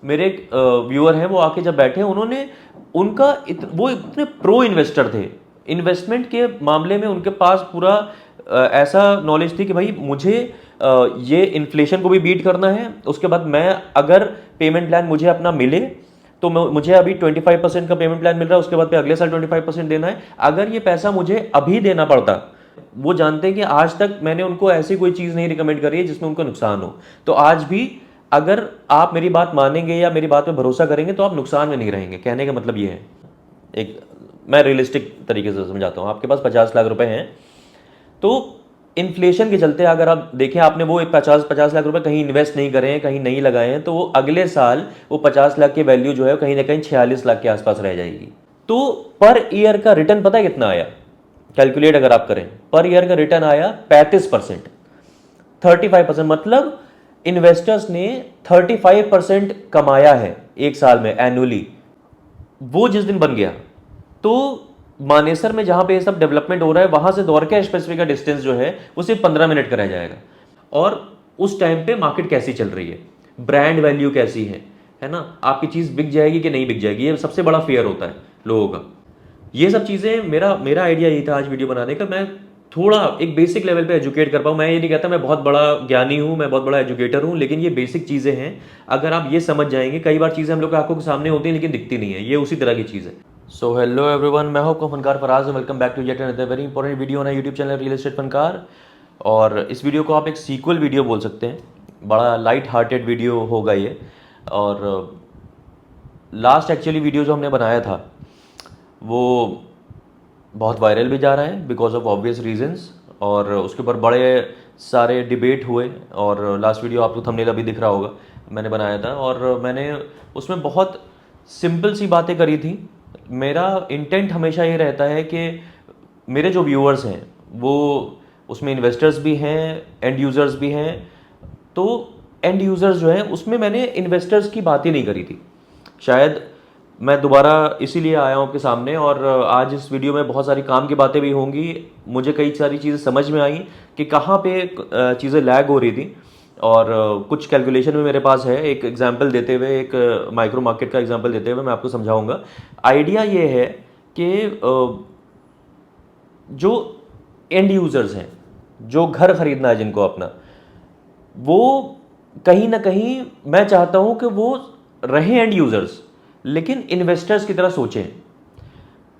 मेरे एक व्यूअर हैं, वो आके जब बैठे उन्होंने वो इतने प्रो इन्वेस्टर थे, इन्वेस्टमेंट के मामले में उनके पास पूरा ऐसा नॉलेज थी कि भाई मुझे ये इन्फ्लेशन को भी बीट करना है, उसके बाद मैं अगर पेमेंट प्लान मुझे अपना मिले तो मुझे अभी 25% का पेमेंट प्लान मिल रहा है, उसके बाद पे अगले साल 25% देना है। अगर ये पैसा मुझे अभी देना पड़ता, वो जानते हैं कि आज तक मैंने उनको ऐसी कोई चीज़ नहीं रिकमेंड करी है जिसमें उनको नुकसान हो, तो आज भी अगर आप मेरी बात मानेंगे या मेरी बात पे भरोसा करेंगे तो आप नुकसान में नहीं रहेंगे। कहने का मतलब ये है, एक मैं रियलिस्टिक तरीके से समझाता हूँ। आपके पास 50 लाख रुपए हैं, तो इन्फ्लेशन के चलते अगर आप देखें, आपने वो 50 लाख रुपए कहीं इन्वेस्ट नहीं करे हैं, कहीं नहीं लगाए हैं, तो वो अगले साल वो 50 लाख की वैल्यू जो है कहीं ना कहीं 46 लाख के आसपास रह जाएगी। तो पर ईयर का रिटर्न पता है कितना आया? कैलकुलेट अगर आप करें, पर ईयर का रिटर्न आया 35%, 35%। मतलब इन्वेस्टर्स ने 35% कमाया है एक साल में एनुअली। वो जिस दिन बन गया, तो मानेसर में जहां पे ये सब डेवलपमेंट हो रहा है, वहां से द्वारका एक्सप्रेसवे का डिस्टेंस जो है वो सिर्फ 15 मिनट का रह जाएगा। और उस टाइम पे मार्केट कैसी चल रही है, ब्रांड वैल्यू कैसी है ना, आपकी चीज बिक जाएगी कि नहीं बिक जाएगी, ये सबसे बड़ा फेयर होता है लोगों का। ये सब चीजें मेरा आइडिया यही था आज वीडियो बनाने का, मैं थोड़ा एक बेसिक लेवल पे एजुकेट कर पाऊँ। मैं ये नहीं कहता मैं बहुत बड़ा ज्ञानी हूँ, मैं बहुत बड़ा एजुकेटर हूँ, लेकिन ये बेसिक चीज़ें हैं। अगर आप ये समझ जाएंगे, कई बार चीज़ें हम लोग की आंखों के सामने होती हैं लेकिन दिखती नहीं है, ये उसी तरह की चीज़ है। सो हेलो एवरीवन, मैं हूं आपका फनकार Faraz, welcome back to yet another very important video on YouTube channel real estate Fankaar. और इस वीडियो को आप एक सीक्वल वीडियो बोल सकते हैं, बड़ा लाइट हार्टेड वीडियो होगा ये। और लास्ट एक्चुअली वीडियो जो हमने बनाया था वो बहुत वायरल भी जा रहा है बिकॉज ऑफ ऑब्वियस रीजंस, और उसके ऊपर बड़े सारे डिबेट हुए। और लास्ट वीडियो आपको थंबनेल अभी दिख रहा होगा, मैंने बनाया था और मैंने उसमें बहुत सिंपल सी बातें करी थी। मेरा इंटेंट हमेशा ये रहता है कि मेरे जो व्यूअर्स हैं वो उसमें इन्वेस्टर्स भी हैं, एंड यूज़र्स भी हैं। तो एंड यूज़र्स जो हैं उसमें मैंने इन्वेस्टर्स की बात ही नहीं करी थी। शायद मैं दोबारा इसीलिए आया हूँ आपके सामने, और आज इस वीडियो में बहुत सारी काम की बातें भी होंगी। मुझे कई सारी चीज़ें समझ में आई कि कहाँ पे चीज़ें लैग हो रही थी, और कुछ कैलकुलेशन भी मेरे पास है। एक एग्जांपल देते हुए, एक माइक्रो मार्केट का एग्जांपल देते हुए मैं आपको समझाऊंगा। आइडिया ये है कि जो एंड यूज़र्स हैं, जो घर खरीदना है जिनको अपना, वो कहीं ना कहीं मैं चाहता हूँ कि वो रहे एंड यूज़र्स, लेकिन इन्वेस्टर्स की तरह सोचें।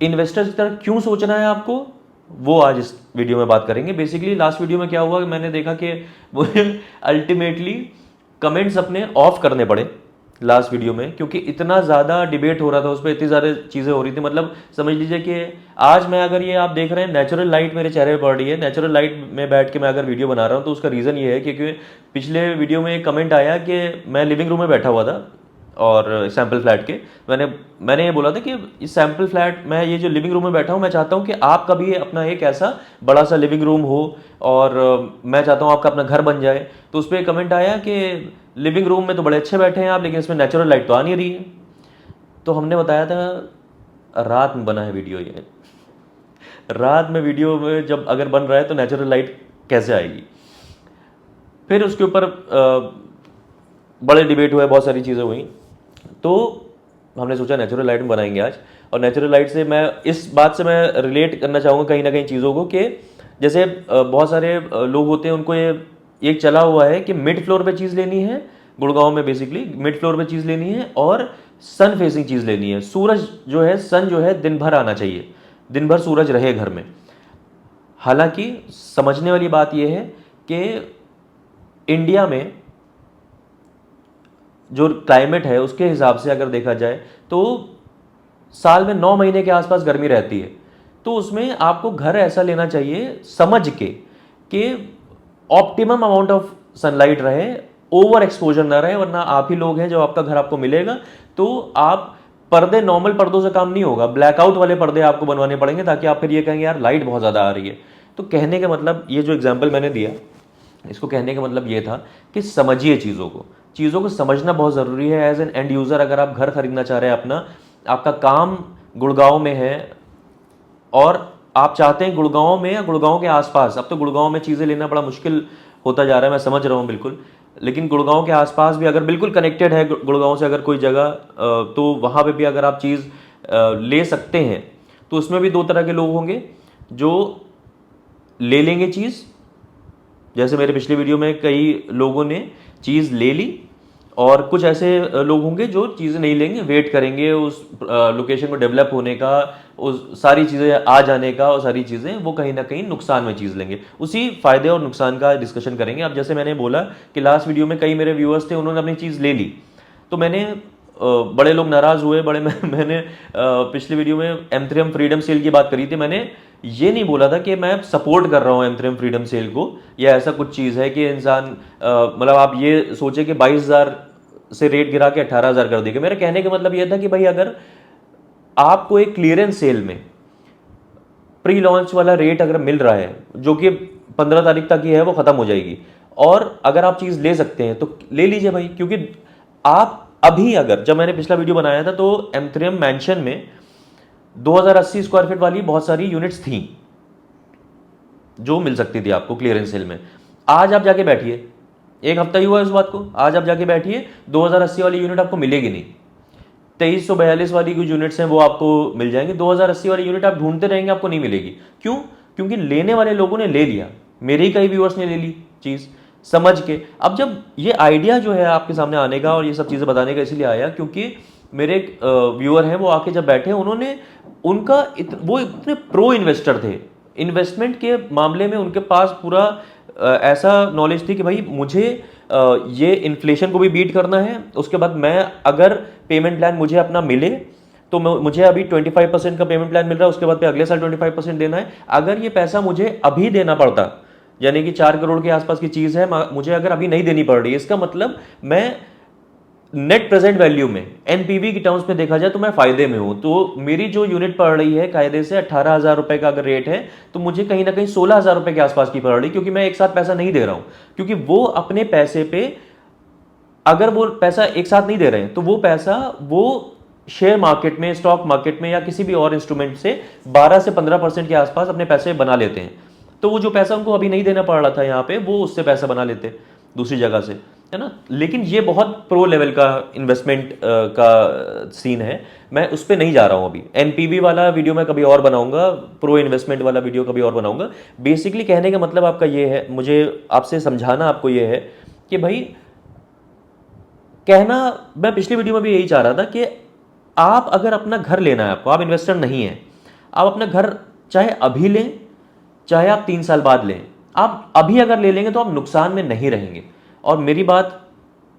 इन्वेस्टर्स की तरह क्यों सोचना है आपको, वो आज इस वीडियो में बात करेंगे। बेसिकली लास्ट वीडियो में क्या हुआ कि मैंने देखा कि मुझे अल्टीमेटली कमेंट्स अपने ऑफ करने पड़े लास्ट वीडियो में, क्योंकि इतना ज़्यादा डिबेट हो रहा था उस पर, इतनी ज़्यादा चीज़ें हो रही थी। मतलब समझ लीजिए कि आज मैं, अगर ये आप देख रहे हैं नेचुरल लाइट मेरे चेहरे पर पड़ रही है, नेचुरल लाइट में बैठ के मैं अगर वीडियो बना रहा हूँ, तो उसका रीज़न ये है क्योंकि पिछले वीडियो में एक कमेंट आया कि मैं लिविंग रूम में बैठा हुआ था और सैम्पल फ्लैट के, मैंने ये बोला था कि इस सैम्पल फ्लैट में, ये जो लिविंग रूम में बैठा हूँ, मैं चाहता हूँ कि आपका भी अपना एक ऐसा बड़ा सा लिविंग रूम हो, और मैं चाहता हूँ आपका अपना घर बन जाए। तो उस पर कमेंट आया कि लिविंग रूम में तो बड़े अच्छे बैठे हैं आप, लेकिन इसमें नेचुरल लाइट तो आ नहीं रही है। तो हमने बताया था रात में बना है वीडियो, ये रात में वीडियो में जब अगर बन रहा है तो नेचुरल लाइट कैसे आएगी। फिर उसके ऊपर बड़े डिबेट हुए, बहुत सारी चीज़ें हुई, तो हमने सोचा नेचुरल लाइट में बनाएंगे आज। और नेचुरल लाइट से मैं इस बात से मैं रिलेट करना चाहूँगा कहीं ना कहीं चीज़ों को, कि जैसे बहुत सारे लोग होते हैं, उनको ये एक चला हुआ है कि मिड फ्लोर पे चीज़ लेनी है, गुड़गांव में बेसिकली मिड फ्लोर पे चीज़ लेनी है, और सन फेसिंग चीज़ लेनी है। सूरज जो है, सन जो है, दिन भर आना चाहिए, दिन भर सूरज रहे घर में। हालांकि समझने वाली बात यह है कि इंडिया में जो क्लाइमेट है उसके हिसाब से अगर देखा जाए तो साल में 9 महीने के आसपास गर्मी रहती है। तो उसमें आपको घर ऐसा लेना चाहिए समझ के कि ऑप्टिमम अमाउंट ऑफ सनलाइट रहे, ओवर एक्सपोजर ना रहे, वरना आप ही लोग हैं जो आपका घर आपको मिलेगा तो आप पर्दे, नॉर्मल पर्दों से काम नहीं होगा, ब्लैकआउट वाले पर्दे आपको बनवाने पड़ेंगे, ताकि आप फिर ये कहेंगे यार लाइट बहुत ज़्यादा आ रही है। तो कहने का मतलब, ये जो एग्जाम्पल मैंने दिया, इसको कहने का मतलब ये था कि समझिए चीज़ों को समझना बहुत ज़रूरी है एज एन एंड यूज़र। अगर आप घर खरीदना चाह रहे हैं अपना, आपका काम गुड़गांव में है और आप चाहते हैं गुड़गांव में या गुड़गांव के आसपास, अब तो गुड़गांव में चीज़ें लेना बड़ा मुश्किल होता जा रहा है, मैं समझ रहा हूँ बिल्कुल, लेकिन गुड़गांव के आसपास भी अगर बिल्कुल कनेक्टेड है गुड़गांव से अगर कोई जगह तो वहाँ पे भी अगर आप चीज़ ले सकते हैं तो उसमें भी दो तरह के लोग होंगे जो ले लेंगे चीज़, जैसे मेरे पिछले वीडियो में कई लोगों ने चीज़ ले ली, और कुछ ऐसे लोग होंगे जो चीज़ें नहीं लेंगे, वेट करेंगे उस लोकेशन को डेवलप होने का, उस सारी चीज़ें आ जाने का, और सारी चीज़ें वो कहीं ना कहीं नुकसान में चीज़ लेंगे। उसी फायदे और नुकसान का डिस्कशन करेंगे। अब जैसे मैंने बोला कि लास्ट वीडियो में कई मेरे व्यूअर्स थे, उन्होंने अपनी चीज़ ले ली, तो मैंने बड़े लोग नाराज़ हुए, मैंने पिछले वीडियो में M3M फ्रीडम सेल की बात करी थी। मैंने ये नहीं बोला था कि मैं सपोर्ट कर रहा हूँ M3M फ्रीडम सेल को, या ऐसा कुछ चीज़ है कि इंसान मतलब आप ये सोचे कि 22,000 से रेट गिरा के 18,000 कर देगा। मेरा कहने का मतलब यह था कि भाई अगर आपको एक क्लियरेंस सेल में प्री लॉन्च वाला रेट अगर मिल रहा है, जो कि 15 तारीख तक ही है, वो खत्म हो जाएगी, और अगर आप चीज़ ले सकते हैं तो ले लीजिए भाई। क्योंकि आप अभी अगर, जब मैंने पिछला वीडियो बनाया था तो M3M मैंशन में 2080 स्क्वायर फीट वाली बहुत सारी यूनिट्स थी जो मिल सकती थी आपको क्लियरेंस सेल में। आज आप जाके बैठिए, एक हफ्ता ही हुआ है उस बात को, आज आप जाके बैठिए 2080 वाली यूनिट आपको मिलेगी नहीं। 2342 वाली कुछ यूनिट्स हैं वो आपको मिल जाएंगे, 2080 वाली यूनिट आप ढूंढते रहेंगे, आपको नहीं मिलेगी। क्यों? क्योंकि लेने वाले लोगों ने ले लिया, मेरे ही कई व्यूअर्स ने ले ली चीज़ समझ के। अब जब ये आइडिया जो है आपके सामने आने का और ये सब चीज़ें बताने का इसलिए आया क्योंकि मेरे एक व्यूअर हैं, वो आके जब बैठे, उन्होंने वो इतने प्रो इन्वेस्टर थे, इन्वेस्टमेंट के मामले में उनके पास पूरा ऐसा नॉलेज थी कि भाई मुझे ये इन्फ्लेशन को भी बीट करना है, उसके बाद मैं अगर पेमेंट प्लान मुझे अपना मिले तो मुझे अभी 25% का पेमेंट प्लान मिल रहा है, उसके बाद पे अगले साल 25% देना है। अगर ये पैसा मुझे अभी देना पड़ता, यानी कि 4 करोड़ के आसपास की चीज़ है, मुझे अगर अभी नहीं देनी पड़ रही है, इसका मतलब मैं नेट प्रेजेंट वैल्यू में एनपीवी की टर्म्स में देखा जाए तो मैं फायदे में हूं। तो मेरी जो यूनिट पड़ रही है कायदे से 18,000 रुपए का अगर रेट है, तो मुझे कहीं ना कहीं 16,000 रुपए के आसपास की पड़ रही, क्योंकि मैं एक साथ पैसा नहीं दे रहा हूं। क्योंकि वो अपने पैसे पे, अगर वो पैसा एक साथ नहीं दे रहे हैं तो वो पैसा वो शेयर मार्केट में, स्टॉक मार्केट में या किसी भी और इंस्ट्रूमेंट से 12 से 15% के आसपास अपने पैसे बना लेते हैं। तो वो जो पैसा उनको अभी नहीं देना पड़ रहा था यहाँ पे, वो उससे पैसा बना लेते दूसरी जगह से, है ना। लेकिन ये बहुत प्रो लेवल का इन्वेस्टमेंट का सीन है, मैं उस पर नहीं जा रहा हूँ अभी। एनपीवी वाला वीडियो मैं कभी और बनाऊंगा, प्रो इन्वेस्टमेंट वाला वीडियो कभी और बनाऊंगा। बेसिकली कहने का मतलब आपका ये है, मुझे आपसे समझाना आपको ये है कि भाई, कहना मैं पिछली वीडियो में भी यही चाह रहा था कि आप अगर अपना घर लेना है, आपको, आप इन्वेस्टर नहीं है, आप अपना घर चाहे अभी लें चाहे आप 3 साल बाद लें, आप अभी अगर ले लेंगे तो आप नुकसान में नहीं रहेंगे। और मेरी बात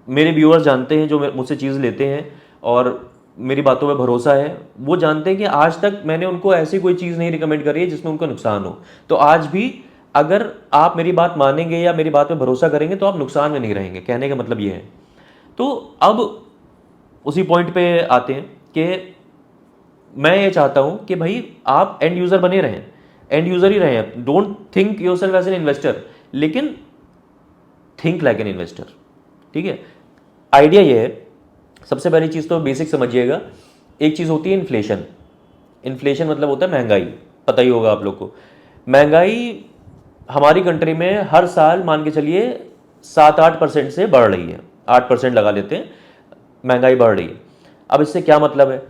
मेरे व्यूअर्स जानते हैं, जो मुझसे चीज़ लेते हैं और मेरी बातों में भरोसा है, वो जानते हैं कि आज तक मैंने उनको ऐसी कोई चीज़ नहीं रिकमेंड करी है जिसमें उनको नुकसान हो। तो आज भी अगर आप मेरी बात मानेंगे या मेरी बात पे भरोसा करेंगे तो आप नुकसान में नहीं रहेंगे, कहने का मतलब ये है। तो अब उसी पॉइंट पे आते हैं कि मैं ये चाहता हूं कि भाई आप एंड यूजर बने रहें, एंड यूजर ही रहें। Don't think yourself as an investor, लेकिन थिंक लाइक एन इन्वेस्टर, ठीक है। आइडिया ये है, सबसे पहली चीज़ तो बेसिक समझिएगा। एक चीज़ होती है इन्फ्लेशन। इन्फ्लेशन मतलब होता है महंगाई, पता ही होगा आप लोग को। महंगाई हमारी कंट्री में हर साल मान के चलिए 7-8% से बढ़ रही है, 8% लगा लेते हैं, महंगाई बढ़ रही है। अब इससे क्या मतलब है?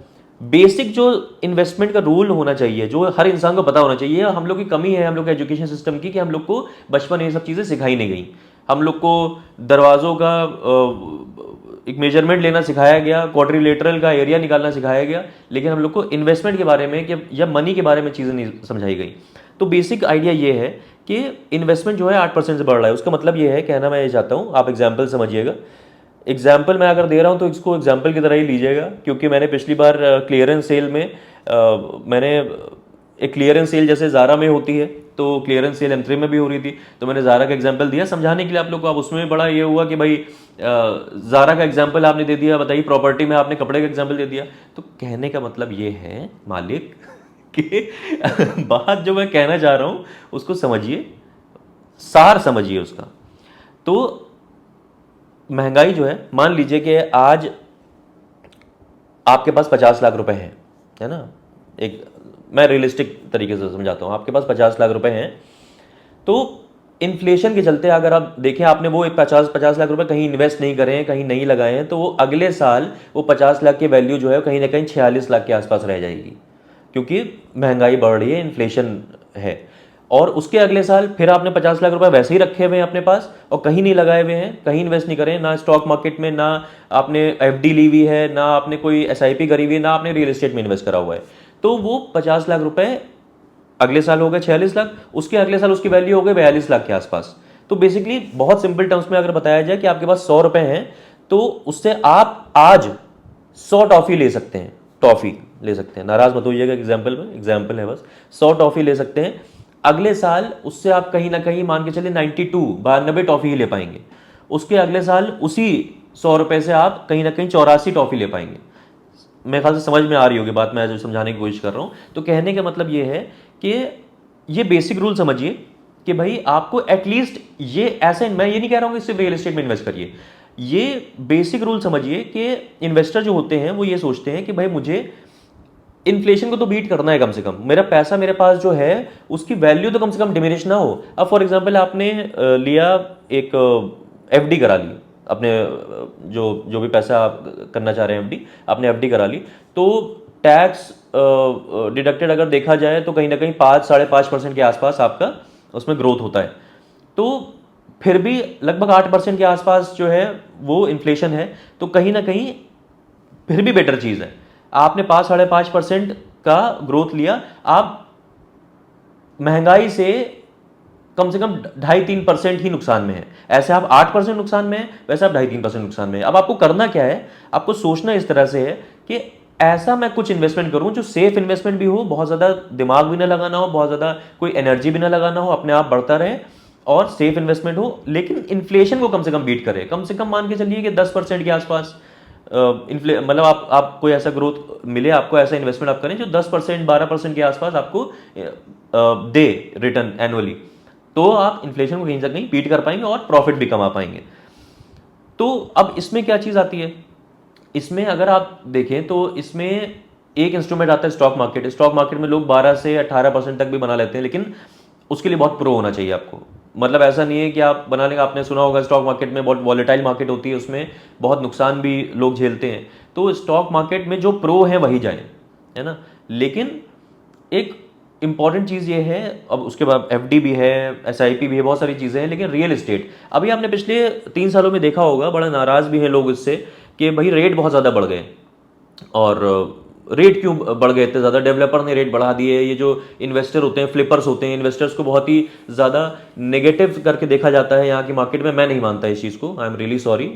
बेसिक जो इन्वेस्टमेंट का रूल होना चाहिए, जो हर इंसान को पता होना चाहिए, हम लोग की कमी है हम लोग के एजुकेशन सिस्टम की, कि हम लोग को बचपन ये सब चीज़ें सिखाई नहीं गई। हम लोग को दरवाज़ों का एक मेजरमेंट लेना सिखाया गया, क्वाड्रिलेटरल का एरिया निकालना सिखाया गया, लेकिन हम लोग को इन्वेस्टमेंट के बारे में या मनी के बारे में चीज़ें नहीं समझाई गई। तो बेसिक आइडिया ये है कि इन्वेस्टमेंट जो है 8% से बढ़ रहा है। उसका मतलब ये है, कहना मैं ये चाहता हूँ, आप एग्जाम्पल समझिएगा। एग्जाम्पल मैं अगर दे रहा हूँ तो इसको एग्जाम्पल की तरह ही लीजिएगा, क्योंकि मैंने पिछली बार क्लियरेंस सेल में मैंने एक क्लियरेंस सेल जैसे ज़ारा में होती है, तो क्लियरेंस सेल M3 में भी हो रही थी, तो मैंने ज़ारा का एग्जाम्पल दिया समझाने के लिए आप लोग को। अब उसमें बड़ा ये हुआ कि भाई ज़ारा का एग्जाम्पल आपने दे दिया, बताइए प्रॉपर्टी में आपने कपड़े का एग्जाम्पल दे दिया। तो कहने का मतलब ये है मालिक कि बात जो मैं कहना चाह रहा हूँ उसको समझिए, सार समझिए उसका। तो महंगाई जो है, मान लीजिए कि आज आपके पास 50 लाख रुपए हैं, है ना। एक मैं रियलिस्टिक तरीके से समझाता हूँ, आपके पास 50 लाख रुपए हैं, तो इन्फ्लेशन के चलते अगर आप देखें, आपने वो 50 लाख रुपए कहीं इन्वेस्ट नहीं करे हैं, कहीं नहीं लगाए हैं, तो वो अगले साल वो 50 लाख की वैल्यू जो है कहीं ना कहीं 46 लाख के आसपास रह जाएगी, क्योंकि महंगाई बढ़ रही है, इन्फ्लेशन है। और उसके अगले साल फिर आपने 50 लाख रुपए वैसे ही रखे हुए हैं अपने पास और कहीं नहीं लगाए हुए हैं, कहीं इन्वेस्ट नहीं करे, ना स्टॉक मार्केट में, ना आपने एफडी ली हुई है, ना आपने कोई एसआईपी करी हुई है, ना आपने रियल एस्टेट में इन्वेस्ट करा हुआ है, तो वो 50 लाख रुपए अगले साल हो गए 46 लाख, उसके अगले साल उसकी वैल्यू हो गई 42 लाख के आसपास। तो बेसिकली बहुत सिंपल टर्म्स में अगर बताया जाए कि आपके पास 100 रुपए हैं, तो उससे आप आज 100 टॉफी ले सकते हैं, टॉफी ले सकते हैं, नाराज मत होइएगा, एग्जाम्पल में एग्जाम्पल है बस, 100 टॉफी ले सकते हैं। अगले साल उससे आप कहीं ना कहीं मान के चलिए 92 टॉफी ही ले पाएंगे। उसके अगले साल उसी 100 रुपए से आप कहीं ना कहीं 84 टॉफी ले पाएंगे। मेरे ख्याल से समझ में आ रही होगी बात, मैं जो समझाने की कोशिश कर रहा हूँ। तो कहने का मतलब ये है कि ये बेसिक रूल समझिए कि भाई आपको एटलीस्ट ये ऐसे, मैं ये नहीं कह रहा हूँ कि सिर्फ रियल एस्टेट में इन्वेस्ट करिए, ये बेसिक रूल समझिए कि इन्वेस्टर जो होते हैं वो ये सोचते हैं कि भाई मुझे इन्फ्लेशन को तो बीट करना है, कम से कम मेरा पैसा मेरे पास जो है उसकी वैल्यू तो कम से कम डिमिनिश ना हो। अब फॉर एग्जांपल आपने लिया एक एफडी करा ली, अपने जो जो भी पैसा आप करना चाह रहे हैं एफडी, आपने एफडी करा ली, तो टैक्स डिडक्टेड अगर देखा जाए तो कहीं ना कहीं 5-5.5% के आसपास आपका उसमें ग्रोथ होता है। तो फिर भी लगभग 8% के आसपास जो है वो इन्फ्लेशन है, तो कहीं ना कहीं फिर भी बेटर चीज़ है। आपने 5-5.5% का ग्रोथ लिया, आप महंगाई से कम 2.5-3% ही नुकसान में है। ऐसे आप 8% नुकसान में है, वैसे आप 2.5-3% नुकसान में है। अब आपको करना क्या है, आपको सोचना इस तरह से है कि ऐसा मैं कुछ इन्वेस्टमेंट करूं जो सेफ इन्वेस्टमेंट भी हो, बहुत ज़्यादा दिमाग भी ना लगाना हो, बहुत ज़्यादा कोई एनर्जी भी ना लगाना हो, अपने आप बढ़ता रहे और सेफ इन्वेस्टमेंट हो, लेकिन इन्फ्लेशन को कम से कम बीट करे। कम से कम मान के चलिए कि 10% के आसपास मतलब आप कोई ऐसा ग्रोथ मिले, आपको ऐसा इन्वेस्टमेंट आप करें जो 10%-12% के आसपास आपको दे रिटर्न एनुअली, तो आप इन्फ्लेशन को कहीं से कहीं बीट कर पाएंगे और प्रॉफिट भी कमा पाएंगे। तो अब इसमें क्या चीज़ आती है, इसमें अगर आप देखें तो इसमें एक इंस्ट्रूमेंट आता है स्टॉक मार्केट। स्टॉक मार्केट में लोग 12 से 18% तक भी बना लेते हैं, लेकिन उसके लिए बहुत प्रो होना चाहिए आपको। मतलब ऐसा नहीं है कि आप बनाने का, आपने सुना होगा स्टॉक मार्केट में बहुत वॉलेटाइल मार्केट होती है, उसमें बहुत नुकसान भी लोग झेलते हैं। तो स्टॉक मार्केट में जो प्रो है वही जाए, है ना। लेकिन एक इंपॉर्टेंट चीज़ ये है, अब उसके बाद एफडी भी है, एसआईपी भी है, बहुत सारी चीज़ें हैं, लेकिन रियल एस्टेट अभी आपने पिछले 3 सालों में देखा होगा, बड़ा नाराज़ भी हैं लोग इससे कि भाई रेट बहुत ज़्यादा बढ़ गए। और रेट क्यों बढ़ गए इतने ज़्यादा, डेवलपर ने रेट बढ़ा दिए। ये जो इन्वेस्टर होते हैं, फ्लिपर्स होते हैं, इन्वेस्टर्स को बहुत ही ज़्यादा नेगेटिव करके देखा जाता है यहाँ की मार्केट में। मैं नहीं मानता इस चीज़ को, आई एम रियली सॉरी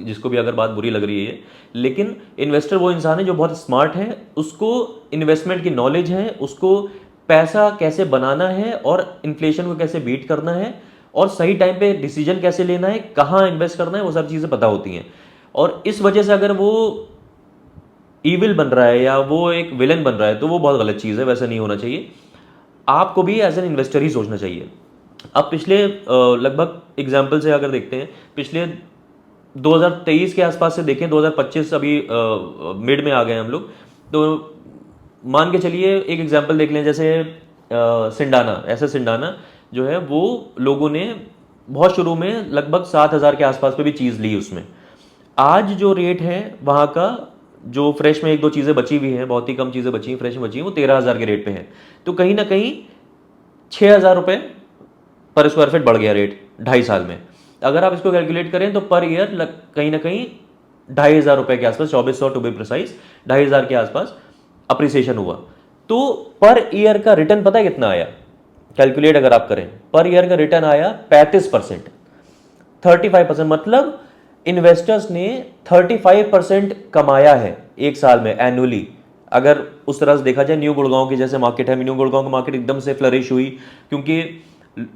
जिसको भी अगर बात बुरी लग रही है। लेकिन इन्वेस्टर वो इंसान है जो बहुत स्मार्ट है, उसको इन्वेस्टमेंट की नॉलेज है, उसको पैसा कैसे बनाना है और इन्फ्लेशन को कैसे बीट करना है और सही टाइम पे डिसीजन कैसे लेना है, कहाँ इन्वेस्ट करना है, वो सब चीज़ें पता होती हैं। और इस वजह से अगर वो ईविल बन रहा है या वो एक विलन बन रहा है तो वो बहुत गलत चीज़ है, वैसा नहीं होना चाहिए। आपको भी एज एन इन्वेस्टर ही सोचना चाहिए। अब पिछले लगभग एग्जाम्पल से अगर देखते हैं, पिछले 2023 के आसपास से देखें, 2025 अभी मिड में आ गए हम लोग, तो मान के चलिए एक एग्जाम्पल देख लें, जैसे सिंडाना। ऐसे सिंडाना जो है वो लोगों ने बहुत शुरू में लगभग 7,000 के आसपास पे भी चीज़ ली उसमें। आज जो रेट है वहाँ का, जो फ्रेश में 1-2 चीज़ें बची हुई हैं, बहुत ही कम चीज़ें बची हैं फ्रेश में बची हैं, वो 13,000 के रेट पे है। तो कहीं ना कहीं 6,000 रुपये पर स्क्वायर फीट बढ़ गया रेट 2.5 साल में। अगर आप इसको कैलकुलेट करें तो पर ईयर कहीं ना कहीं 2,500 रुपये के आसपास, 2,400 टू बी प्रिसाइज, 2,500 के आसपास अप्रिसिएशन हुआ। तो पर ईयर का रिटर्न पता है कितना आया, कैलकुलेट अगर आप करें, पर ईयर का रिटर्न आया 35%, 35%। मतलब इन्वेस्टर्स ने 35% कमाया है एक साल में एनुअली। अगर उस तरह से देखा जाए, न्यू गुड़गांव की जैसे मार्केट है, न्यू गुड़गांव की मार्केट एकदम से फ्लरिश हुई, क्योंकि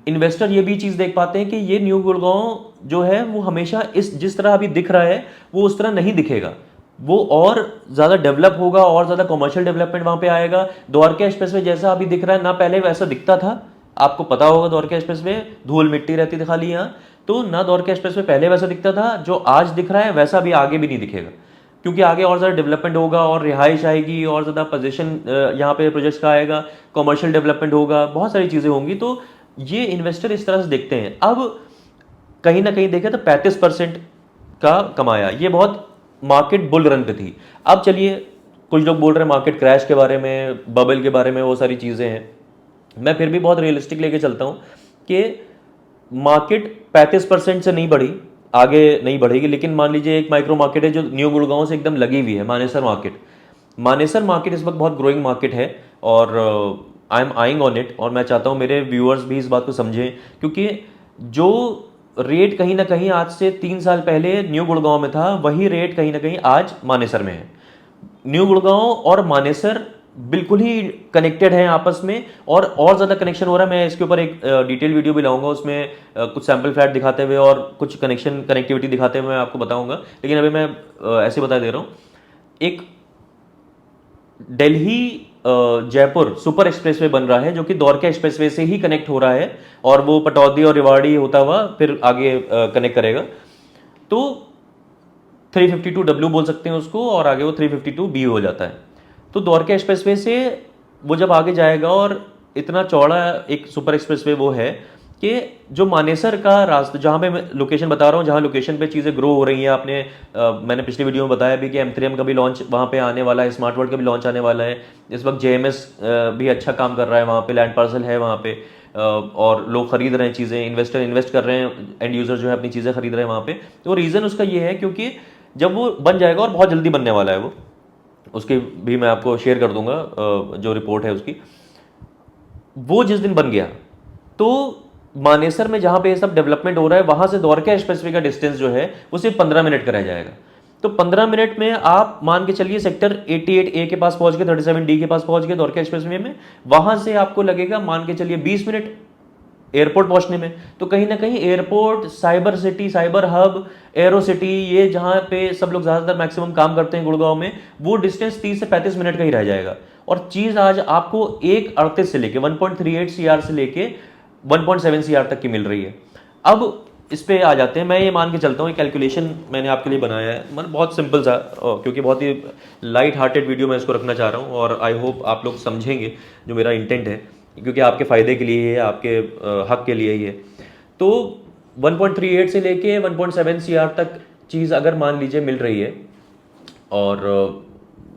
इन्वेस्टर ये भी चीज़ देख पाते हैं कि ये न्यू गुड़गांव जो है वो हमेशा जिस तरह अभी दिख रहा है वो उस तरह नहीं दिखेगा, वो और ज़्यादा डेवलप होगा और ज़्यादा कमर्शियल डेवलपमेंट वहाँ पे आएगा। द्वारका एक्सप्रेस वे जैसा अभी दिख रहा है ना, पहले वैसा दिखता था, आपको पता होगा द्वारका एक्सप्रेस वे धूल मिट्टी रहती थी खाली यहाँ, तो ना द्वारका एक्सप्रेस वे पहले वैसा दिखता था, जो आज दिख रहा है वैसा अभी आगे भी नहीं दिखेगा, क्योंकि आगे और ज़्यादा डेवलपमेंट होगा और रिहाइश आएगी और ज़्यादा पोजीशन यहाँ पे प्रोजेक्ट्स का आएगा, कमर्शियल डेवलपमेंट होगा, बहुत सारी चीज़ें होंगी। तो ये इन्वेस्टर इस तरह से देखते हैं। अब कहीं ना कहीं देखें तो 35% का कमाया, ये बहुत मार्केट बुल रन पे थी। अब चलिए कुछ लोग बोल रहे हैं मार्केट क्रैश के बारे में, बबल के बारे में, वो सारी चीज़ें हैं। मैं फिर भी बहुत रियलिस्टिक लेके चलता हूँ कि मार्केट 35% से नहीं बढ़ी, आगे नहीं बढ़ेगी। लेकिन मान लीजिए एक माइक्रो मार्केट है जो न्यू गुड़गांव से एकदम लगी हुई है, मानेसर मार्केट। मानेसर मार्केट इस वक्त बहुत ग्रोइंग मार्केट है और I am eyeing on it. और मैं चाहता हूँ मेरे व्यूअर्स भी इस बात को समझें, क्योंकि जो रेट कहीं ना कहीं आज से 3 साल पहले न्यू गुड़गांव में था, वही रेट कहीं ना कहीं आज मानेसर में है। न्यू गुड़गांव और मानेसर बिल्कुल ही कनेक्टेड हैं आपस में, और ज़्यादा कनेक्शन हो रहा है। मैं इसके ऊपर एक डिटेल वीडियो भी लाऊंगा, उसमें कुछ सैम्पल फ्लैट दिखाते हुए और कुछ कनेक्टिविटी दिखाते हुए मैं आपको बताऊंगा। लेकिन अभी मैं ऐसे बता दे रहा हूँ, एक दिल्ली जयपुर सुपर एक्सप्रेसवे बन रहा है जो कि द्वारका एक्सप्रेसवे से ही कनेक्ट हो रहा है, और वो पटौदी और रेवाड़ी होता हुआ फिर आगे कनेक्ट करेगा। तो 352W बोल सकते हैं उसको, और आगे वो 352B हो जाता है। तो द्वारका एक्सप्रेसवे से वो जब आगे जाएगा, और इतना चौड़ा एक सुपर एक्सप्रेसवे वो है कि जो मानेसर का रास्ता, जहाँ पे मैं लोकेशन बता रहा हूँ, जहाँ लोकेशन पे चीज़ें ग्रो हो रही हैं, मैंने पिछली वीडियो में बताया भी कि M3M का भी लॉन्च वहाँ पे आने वाला है, स्मार्ट वर्ल्ड का भी लॉन्च आने वाला है। इस वक्त JMS भी अच्छा काम कर रहा है, वहाँ पे लैंड पार्सल है वहाँ पे, और लोग खरीद रहे हैं चीज़ें, इन्वेस्टर इन्वेस्ट कर रहे हैं, एंड यूज़र जो है अपनी चीज़ें खरीद रहे हैं वहाँ पे। तो रीज़न उसका ये है क्योंकि जब वो बन जाएगा, और बहुत जल्दी बनने वाला है वो, उसकी भी मैं आपको शेयर कर दूंगा जो रिपोर्ट है उसकी। वो जिस दिन बन गया तो मानेसर में जहाँ पे ये सब डेवलपमेंट हो रहा है, वहाँ से द्वारका एक्सप्रेसवे का डिस्टेंस जो है वो सिर्फ 15 मिनट का रह जाएगा। तो 15 मिनट में आप मान के चलिए सेक्टर 88A के पास पहुँच गए, 37D के पास पहुँच गए द्वारका एक्सप्रेसवे में। वहाँ से आपको लगेगा मान के चलिए 20 मिनट एयरपोर्ट पहुंचने में। तो कहीं ना कहीं airport, cyber city, cyber hub, arrow city, ये जहां पे सब लोग ज़्यादातर मैक्सिमम काम करते हैं गुड़गांव में, वो डिस्टेंस 30 से 35 मिनट का ही रह जाएगा। और चीज़ आज आपको 1.38 से लेके 1.38 CR से लेके 1.7 CR तक की मिल रही है। अब इस पे आ जाते हैं। मैं ये मान के चलता हूँ, ये कैलकुलेशन मैंने आपके लिए बनाया है, मतलब बहुत सिंपल सा, क्योंकि बहुत ही लाइट हार्टेड वीडियो मैं इसको रखना चाह रहा हूँ, और आई होप आप लोग समझेंगे जो मेरा इंटेंट है, क्योंकि आपके फ़ायदे के लिए है, आपके हक के लिए ही है। तो 1.38 से लेके 1.7 CR तक चीज़ अगर मान लीजिए मिल रही है, और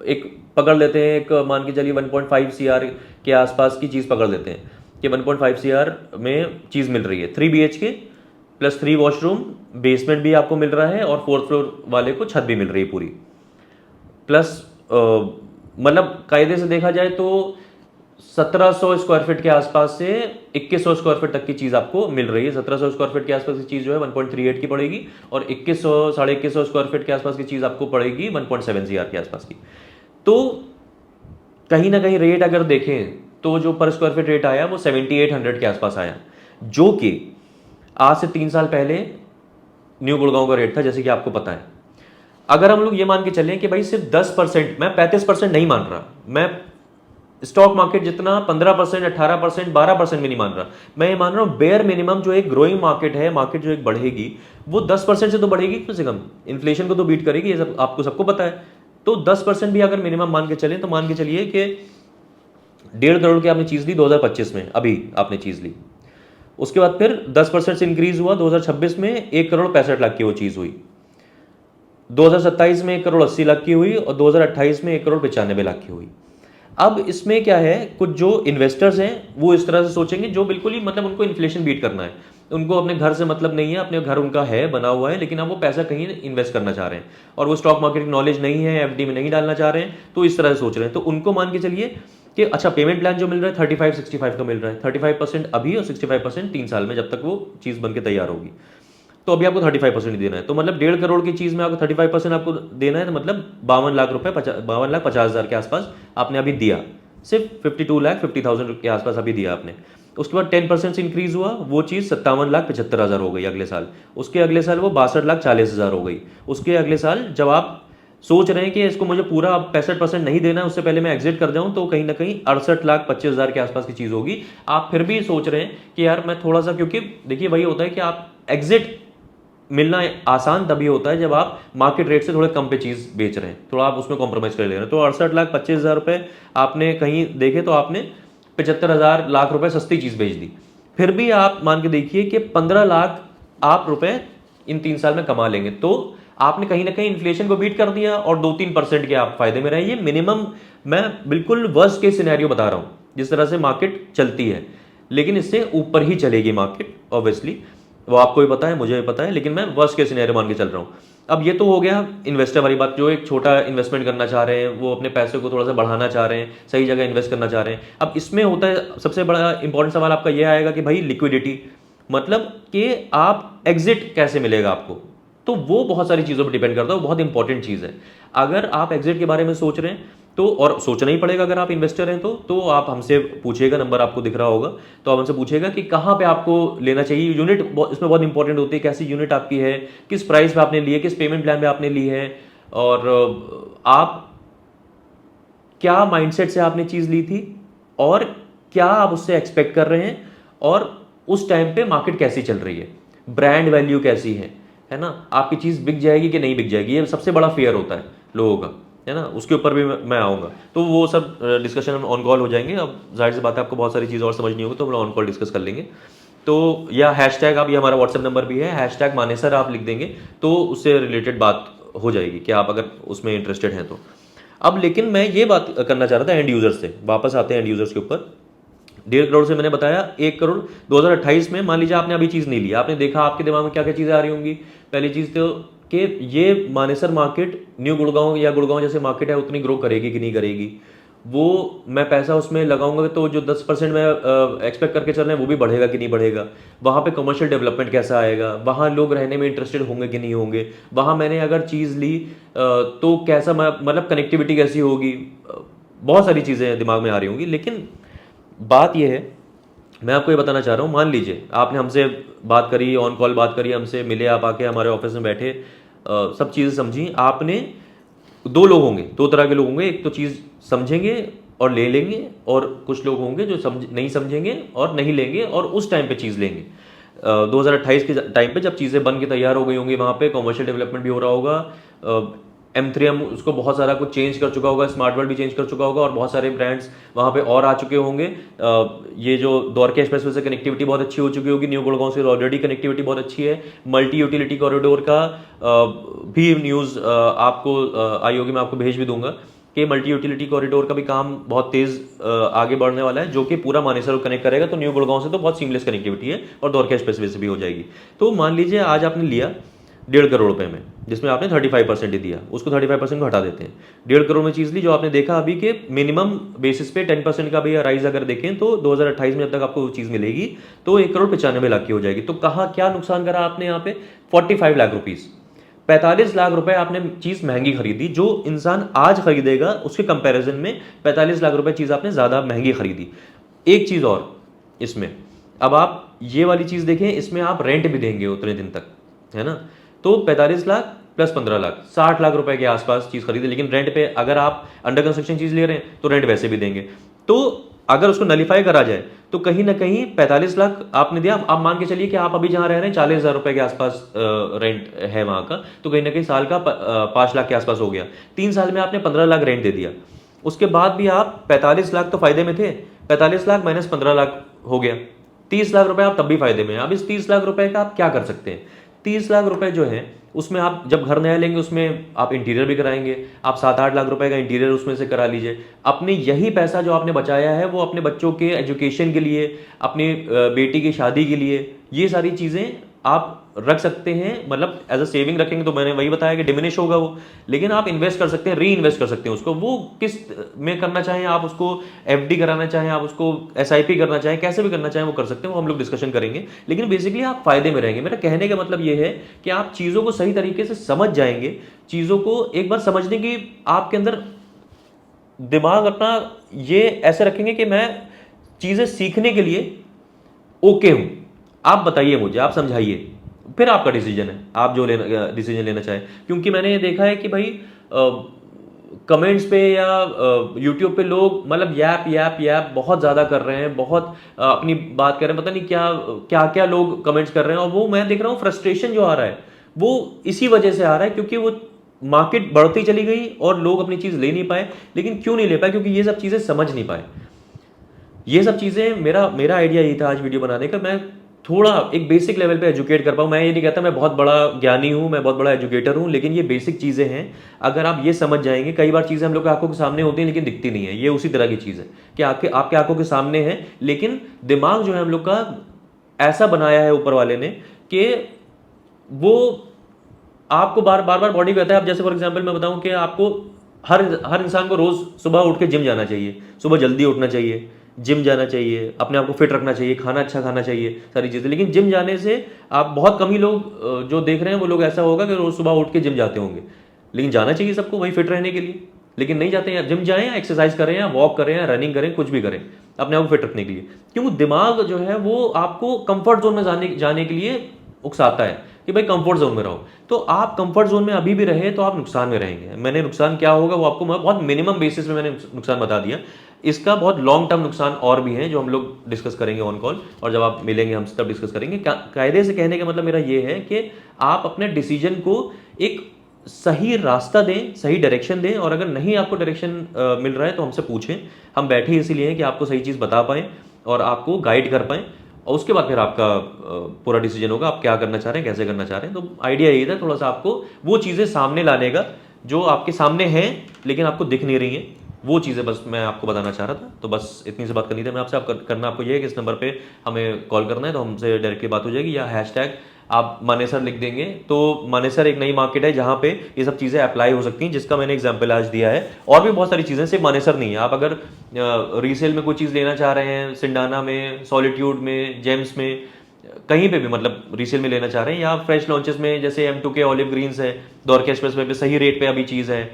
एक पकड़ लेते हैं, एक मान के चलिए 1.5 CR के आसपास की चीज़ पकड़ लेते हैं कि 1.5 CR में चीज़ मिल रही है, 3 BHK प्लस 3 वॉशरूम, बेसमेंट भी आपको मिल रहा है, और 4th फ्लोर वाले को छत भी मिल रही है पूरी, प्लस मतलब कायदे से देखा जाए तो 1700 स्क्वायर फीट के आसपास से 2100 स्क्वायर फीट तक की चीज़ आपको मिल रही है। 1700 स्क्वायर फीट के आसपास की चीज़ जो है 1.38 की पड़ेगी, और 2100 साढ़े 2100 स्क्वायर फीट के आसपास की चीज़ आपको पड़ेगी 1.7 CR के आसपास की। तो कहीं ना कहीं रेट अगर देखें तो जो पर स्क्वायर फीट रेट आया वो 7800 के आसपास आया, जो कि आज से 3 साल पहले न्यू गुड़गांव का रेट था, जैसे कि आपको पता है। अगर हम लोग ये मान के चलें कि भाई सिर्फ 10%, मैं 35% नहीं मान रहा, मैं स्टॉक मार्केट जितना 15%, 18%, 12% में नहीं मान रहा, मैं ये मान रहा हूँ बेयर मिनिमम जो एक ग्रोइंग मार्केट है, मार्केट जो एक बढ़ेगी वो 10% से तो बढ़ेगी कम से कम, इन्फ्लेशन को तो बीट करेगी, ये सब आपको सबको पता है। तो 10% भी अगर मिनिमम मान के चले तो मान के चलिए कि 1.5 करोड़ की आपने चीज़ ली 2025 में, अभी आपने चीज़ ली, उसके बाद फिर 10% से इंक्रीज हुआ, 2026 में 1,65,00,000 की वो चीज़ हुई, 2027 में 1,80,00,000 की हुई, और 2028 में 1,95,00,000 की हुई। अब इसमें क्या है, कुछ जो इन्वेस्टर्स हैं वो इस तरह से सोचेंगे जो बिल्कुल ही मतलब उनको इन्फ्लेशन बीट करना है, उनको अपने घर से मतलब नहीं है, अपने घर उनका है बना हुआ है, लेकिन अब वो पैसा कहीं इन्वेस्ट करना चाह रहे हैं, और वो स्टॉक मार्केट की नॉलेज नहीं है, FD में नहीं डालना चाह रहे हैं, तो इस तरह से सोच रहे हैं। तो उनको मान के चलिए कि अच्छा पेमेंट प्लान जो मिल रहा है 35-65 का मिल रहा है, 35% अभी और 65% 3 साल में, जब तक वो चीज़ बन के तैयार होगी। तो अभी आपको 35% ही देना है, तो मतलब 1.5 करोड़ की चीज़ में आपको 35% आपको देना है, तो मतलब 52 लाख रुपए, 52,50,000 के आसपास आपने अभी दिया, सिर्फ 52,50,000 के आसपास अभी दिया आपने। उसके बाद 10% से इंक्रीज हुआ, वो चीज़ 57,75,000 हो गई अगले साल, उसके अगले साल वो 62,40,000 हो गई, उसके अगले साल जब आप सोच रहे हैं कि इसको मुझे पूरा 65% नहीं देना, उससे पहले मैं एग्जिट कर जाऊं, तो कहीं ना कहीं 68,25,000 के आसपास की चीज़ होगी। आप फिर भी सोच रहे हैं कि यार मैं थोड़ा सा, क्योंकि देखिए वही होता है कि आप एग्जिट मिलना आसान तभी होता है जब आप मार्केट रेट से थोड़े कम पे चीज़ बेच रहे हैं, थोड़ा आप उसमें कॉम्प्रोमाइज़ कर ले रहे हैं। तो 68,25,000 रुपये आपने कहीं देखे तो आपने 75,000 लाख रुपए सस्ती चीज़ बेच दी। फिर भी आप मान के देखिए कि 15 लाख आप रुपए इन 3 साल में कमा लेंगे, तो आपने कहीं ना कहीं इन्फ्लेशन को बीट कर दिया और 2-3% के आप फायदे में रहे। ये मिनिमम, मैं बिल्कुल वर्स्ट केस सिनेरियो बता रहा हूँ जिस तरह से मार्केट चलती है, लेकिन इससे ऊपर ही चलेगी मार्केट ऑब्वियसली, वो आपको भी पता है, मुझे भी पता है, लेकिन मैं वर्स्ट केस सिनेरियो मान के चल रहा हूँ। अब ये तो हो गया इन्वेस्टर वाली बात, जो एक छोटा इन्वेस्टमेंट करना चाह रहे हैं, वो अपने पैसे को थोड़ा सा बढ़ाना चाह रहे हैं, सही जगह इन्वेस्ट करना चाह रहे हैं। अब इसमें होता है सबसे बड़ा इंपॉर्टेंट सवाल आपका ये आएगा कि भाई लिक्विडिटी, मतलब कि आप एग्जिट कैसे मिलेगा आपको, तो वो बहुत सारी चीज़ों पर डिपेंड करता है, वो बहुत इंपॉर्टेंट चीज़ है। अगर आप एग्जिट के बारे में सोच रहे हैं तो, और सोचना ही पड़ेगा अगर आप इन्वेस्टर हैं तो आप हमसे पूछिएगा, नंबर आपको दिख रहा होगा, तो आप हमसे पूछिएगा कि कहाँ पे आपको लेना चाहिए। यूनिट इसमें बहुत इंपॉर्टेंट होती है, कैसी यूनिट आपकी है, किस प्राइस पे आपने ली है, किस पेमेंट प्लान पे आपने ली है, और आप क्या माइंडसेट से आपने चीज़ ली थी, और क्या आप उससे एक्सपेक्ट कर रहे हैं, और उस टाइम पे मार्केट कैसी चल रही है, ब्रांड वैल्यू कैसी है ना, आपकी चीज़ बिक जाएगी कि नहीं बिक जाएगी, ये सबसे बड़ा फेयर होता है लोगों का, है ना। उसके ऊपर भी मैं आऊँगा, तो वो सब डिस्कशन हम ऑन कॉल हो जाएंगे। अब जाहिर सी बात है आपको बहुत सारी चीज़ और समझनी होगी, तो हम ऑन कॉल डिस्कस कर लेंगे। तो या हैशटैग आप, ये हमारा व्हाट्सएप नंबर भी है, हैशटैग मानेसर आप लिख देंगे तो उससे रिलेटेड बात हो जाएगी कि आप अगर उसमें इंटरेस्टेड हैं तो। अब लेकिन मैं ये बात करना चाह रहा था एंड यूजर्स से, वापस आते हैं एंड यूजर्स के ऊपर। 1.5 करोड़ से मैंने बताया 1 करोड़ 2028 में, मान लीजिए आपने अभी चीज़ नहीं ली, आपने देखा आपके दिमाग में क्या क्या चीज़ें आ रही होंगी। पहली चीज़ तो कि ये मानेसर मार्केट न्यू गुड़गांव या गुड़गांव जैसे मार्केट है उतनी ग्रो करेगी कि नहीं करेगी, वो मैं पैसा उसमें लगाऊंगा तो जो 10% में एक्सपेक्ट करके चल रहे हैं वो भी बढ़ेगा कि नहीं बढ़ेगा, वहाँ पे कमर्शियल डेवलपमेंट कैसा आएगा, वहाँ लोग रहने में इंटरेस्टेड होंगे कि नहीं होंगे, वहाँ मैंने अगर चीज़ ली तो कैसा, मतलब कनेक्टिविटी कैसी होगी, बहुत सारी चीज़ें दिमाग में आ रही होंगी। लेकिन बात यह है, मैं आपको ये बताना चाह रहा हूँ, मान लीजिए आपने हमसे बात करी, ऑन कॉल बात करी, हमसे मिले, आप आके हमारे ऑफिस में बैठे, सब चीज़ें समझी आपने। दो लोग होंगे, दो तरह के लोग होंगे, एक तो चीज़ समझेंगे और ले लेंगे, और कुछ लोग होंगे जो नहीं समझेंगे और नहीं लेंगे और उस टाइम पे चीज़ लेंगे। 2028 के टाइम पे जब चीज़ें बन के तैयार हो गई होंगी, वहाँ पे कमर्शियल डेवलपमेंट भी हो रहा होगा, M3M उसको बहुत सारा कुछ चेंज कर चुका होगा, स्मार्ट वर्ल्ड भी चेंज कर चुका होगा, और बहुत सारे ब्रांड्स वहाँ पे और आ चुके होंगे। ये जो द्वारका एक्सप्रेसवे से कनेक्टिविटी बहुत अच्छी हो चुकी होगी, न्यू गुड़गांव से ऑलरेडी कनेक्टिविटी बहुत अच्छी है। मल्टी यूटिलिटी कॉरिडोर का भी न्यूज़ आपको आई होगी, मैं आपको भेज भी दूंगा कि मल्टी यूटिलिटी कॉरिडोर का भी काम बहुत तेज़ आगे बढ़ने वाला है, जो कि पूरा मानेसर को कनेक्ट करेगा। तो न्यू गुड़गांव से तो बहुत सीमलेस कनेक्टिविटी है, और द्वारका एक्सप्रेसवे से भी हो जाएगी। तो मान लीजिए आज आपने लिया 1.5 करोड़ रुपए में, जिसमें आपने 35% ही दिया, उसको 35% को हटा देते हैं। 1.5 करोड़ में चीज़ ली, जो आपने देखा अभी के मिनिमम बेसिस पे 10% का भी राइज अगर देखें तो 2028 में जब तक आपको वो चीज़ मिलेगी तो 1.95 करोड़ की हो जाएगी। तो कहाँ क्या नुकसान करा आपने यहाँ पे? 45 लाख रुपीज़, 45 लाख रुपए आपने चीज़ महंगी खरीदी। जो इंसान आज खरीदेगा उसके कंपैरिजन में 45 लाख रुपए चीज़ आपने ज़्यादा महंगी खरीदी। एक चीज़ और इसमें, अब आप ये वाली चीज़ देखें, इसमें आप रेंट भी देंगे उतने दिन तक, है ना। तो 45 लाख प्लस 15 लाख, 60 लाख रुपए के आसपास चीज़ खरीदी। लेकिन रेंट पे अगर आप अंडर कंस्ट्रक्शन चीज़ ले रहे हैं तो रेंट वैसे भी देंगे। तो अगर उसको नलीफाई करा जाए तो कहीं ना कहीं 45 लाख आपने दिया। आप मान के चलिए कि आप अभी जहां रह रहे हैं 40,000 रुपए के आसपास रेंट है वहां का, तो कहीं ना कहीं साल का 5 लाख के आसपास हो गया। 3 साल में आपने 15 लाख रेंट दे दिया। उसके बाद भी आप 45 लाख तो फायदे में थे, 45 लाख माइनस 15 लाख हो गया, 30 लाख रुपए आप तब भी फायदे में हैं। अब इस 30 लाख रुपए का आप क्या कर सकते हैं? 30 लाख रुपए जो है उसमें आप जब घर नया लेंगे उसमें आप इंटीरियर भी कराएंगे, आप 7-8 लाख रुपए का इंटीरियर उसमें से करा लीजिए। अपने यही पैसा जो आपने बचाया है वो अपने बच्चों के एजुकेशन के लिए, अपनी बेटी की शादी के लिए, ये सारी चीज़ें आप रख सकते हैं। मतलब एज अ सेविंग रखेंगे तो मैंने वही बताया कि डिमिनिश होगा वो, लेकिन आप इन्वेस्ट कर सकते हैं, री इन्वेस्ट कर सकते हैं उसको। वो किस में करना चाहें आप, उसको एफडी कराना चाहें आप, उसको एसआईपी करना चाहें, कैसे भी करना चाहें वो कर सकते हैं, वो हम लोग डिस्कशन करेंगे। लेकिन बेसिकली आप फायदे में रहेंगे। मेरा कहने का मतलब ये है कि आप चीज़ों को सही तरीके से समझ जाएंगे। चीज़ों को एक बार समझने की आपके अंदर दिमाग अपना ये ऐसे रखेंगे कि मैं चीज़ें सीखने के लिए ओके हूं। आप बताइए मुझे, आप समझाइए, फिर आपका डिसीजन है, आप जो डिसीजन लेना चाहें। क्योंकि मैंने ये देखा है कि भाई कमेंट्स पे या यूट्यूब पे लोग मतलब यैप यैप यैप बहुत ज़्यादा कर रहे हैं, बहुत अपनी बात कर रहे हैं, पता नहीं क्या क्या क्या लोग कमेंट्स कर रहे हैं। और वो मैं देख रहा हूँ फ्रस्ट्रेशन जो आ रहा है वो इसी वजह से आ रहा है, क्योंकि वो मार्केट बढ़ती चली गई और लोग अपनी चीज़ ले नहीं पाए। लेकिन क्यों नहीं ले पाए? क्योंकि ये सब चीज़ें समझ नहीं पाए। ये सब चीज़ें मेरा मेरा आइडिया यही था आज वीडियो बनाने का, मैं थोड़ा एक बेसिक लेवल पे एजुकेट कर पाऊँ। मैं ये नहीं कहता मैं बहुत बड़ा ज्ञानी हूँ, मैं बहुत बड़ा एजुकेटर हूँ, लेकिन ये बेसिक चीज़ें हैं। अगर आप ये समझ जाएंगे, कई बार चीज़ें हम लोग की आंखों के सामने होती हैं लेकिन दिखती नहीं है, ये उसी तरह की चीज़ है कि आपके आपके आंखों के सामने है, लेकिन दिमाग जो है हम लोग का ऐसा बनाया है ऊपर वाले ने कि वो आपको बार बार बार बॉडी कहता है। अब जैसे फॉर एग्जांपल मैं बताऊं कि आपको हर हर इंसान को रोज सुबह उठ के जिम जाना चाहिए, सुबह जल्दी उठना चाहिए, जिम जाना चाहिए, अपने आप को फिट रखना चाहिए, खाना अच्छा खाना चाहिए, सारी चीज़ें। लेकिन जिम जाने से आप बहुत कम ही लोग जो देख रहे हैं वो लोग ऐसा होगा कि रोज सुबह उठ के जिम जाते होंगे, लेकिन जाना चाहिए सबको वही फिट रहने के लिए, लेकिन नहीं जाते हैं। जिम जाएं या एक्सरसाइज करें या वॉक करें या रनिंग करें, कुछ भी करें अपने आप को फिट रखने के लिए, क्योंकि दिमाग जो है वो आपको कंफर्ट जोन में जाने के लिए उकसाता है कि भाई कंफर्ट जोन में रहो। तो आप कंफर्ट जोन में अभी भी रहे तो आप नुकसान में रहेंगे। मैंने नुकसान क्या होगा वो आपको मैं बहुत मिनिमम बेसिस पे मैंने नुकसान बता दिया। इसका बहुत लॉन्ग टर्म नुकसान और भी हैं जो हम लोग डिस्कस करेंगे ऑन कॉल, और जब आप मिलेंगे हमसे तब डिस्कस करेंगे। कायदे से कहने का मतलब मेरा ये है कि आप अपने डिसीजन को एक सही रास्ता दें, सही डायरेक्शन दें, और अगर नहीं आपको डायरेक्शन मिल रहा है तो हमसे पूछें। हम बैठे इसीलिए हैं कि आपको सही चीज़ बता पाएँ और आपको गाइड कर पाएँ, और उसके बाद फिर आपका पूरा डिसीजन होगा आप क्या करना चाह रहे हैं, कैसे करना चाह रहे हैं। तो आइडिया यही था थोड़ा सा आपको वो चीज़ें सामने लाने का जो आपके सामने हैं लेकिन आपको दिख नहीं रही हैं, वो चीज़ें बस मैं आपको बताना चाह रहा था। तो बस इतनी सी बात करनी थी मैं आपसे। आप करना आपको ये है कि इस नंबर पे हमें कॉल करना है तो हमसे डायरेक्टली बात हो जाएगी, या हैशटैग आप मानेसर लिख देंगे तो मानेसर एक नई मार्केट है जहाँ पे ये सब चीज़ें अप्लाई हो सकती हैं, जिसका मैंने एग्जांपल आज दिया है। और भी बहुत सारी चीज़ें, सिर्फ मानेसर नहीं है। आप अगर रीसेल में कोई चीज़ लेना चाह रहे हैं, सिंडाना में, सॉलिट्यूड में, जेम्स में, कहीं पे भी मतलब रीसेल में लेना चाह रहे हैं, या फ्रेश लॉन्चेस में जैसे M2K ऑलिव ग्रीन्स है, द्वारका एक्सप्रेस पे सही रेट पे अभी चीज़ है,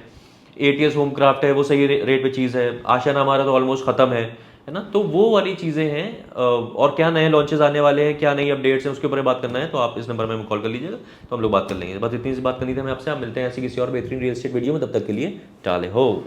ATS होम क्राफ्ट है वो सही रेट पे चीज़ है, आशा ना हमारा तो ऑलमोस्ट ख़त्म है ना। तो वो वाली चीज़ें हैं। और क्या नए लॉन्चेस आने वाले हैं, क्या नई अपडेट्स हैं, उसके ऊपर बात करना है तो आप इस नंबर में कॉल कर लीजिएगा, तो हम लोग बात कर लेंगे। बस इतनी सी बात करनी थी मैं आपसे। आप मिलते हैं ऐसी किसी और बेहतरीन रियल एस्टेट वीडियो में, तब तक के लिए टाले हो।